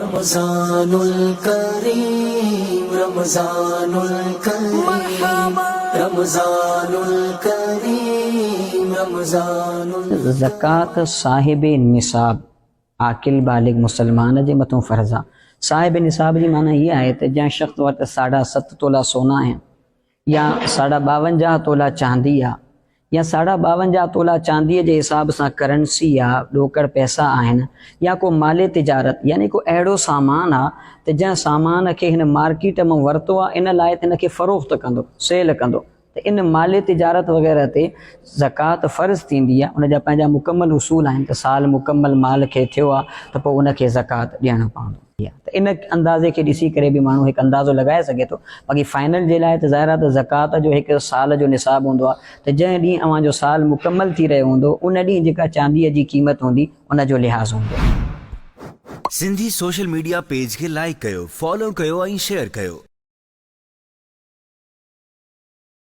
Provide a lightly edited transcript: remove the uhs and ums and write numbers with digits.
रमज़ानुल करीम रमज़ानुल करीम रमज़ानुल करीम रमज़ानुल ज़कात साहिब निसाब आकिल बालिग मुसलमान जे मथों फ़र्ज़ा। साहिब निसाब जी माना ये आहे त जंहिं शख़्स वटि 7.5 तोला सोना आहिनि या 52 तोला चांदी आहे या 52 तोला चांदीअ जे हिसाब सां करंसी आहे, ॾोकड़ पैसा आहिनि या को माले तिजारत यानी को अहिड़ो सामान आहे त जंहिं सामान खे हिन मार्केट मां वरितो आहे इन लाइ त हिन खे फ़रोख़्त कंदो, सेल कंदो, त इन माले तिजारत वग़ैरह ते ज़कात फ़र्ज़ थींदी आहे। उन जा पंहिंजा मुकमल उसूल आहिनि त साल मुकमल माल खे थियो आहे त पोइ उनखे ज़कात ॾियणो पवंदो। त इन अंदाज़े खे ॾिसी करे बि माण्हू हिकु अंदाज़ो लॻाए सघे थो। बाक़ी फाइनल जे लाइ त ज़ाहिर आहे त ज़कात जो हिकु साल जो निसाब हूंदो आहे त जंहिं ॾींहुं अव्हांजो साल मुकमल थी रहियो हूंदो उन ॾींहुं जेका चांदीअ जी क़ीमत हूंदी उन जो लिहाज़ हूंदो। सिंधी सोशल मीडिया पेज खे लाइक कयो, फॉलो कयो ऐं शेयर कयो।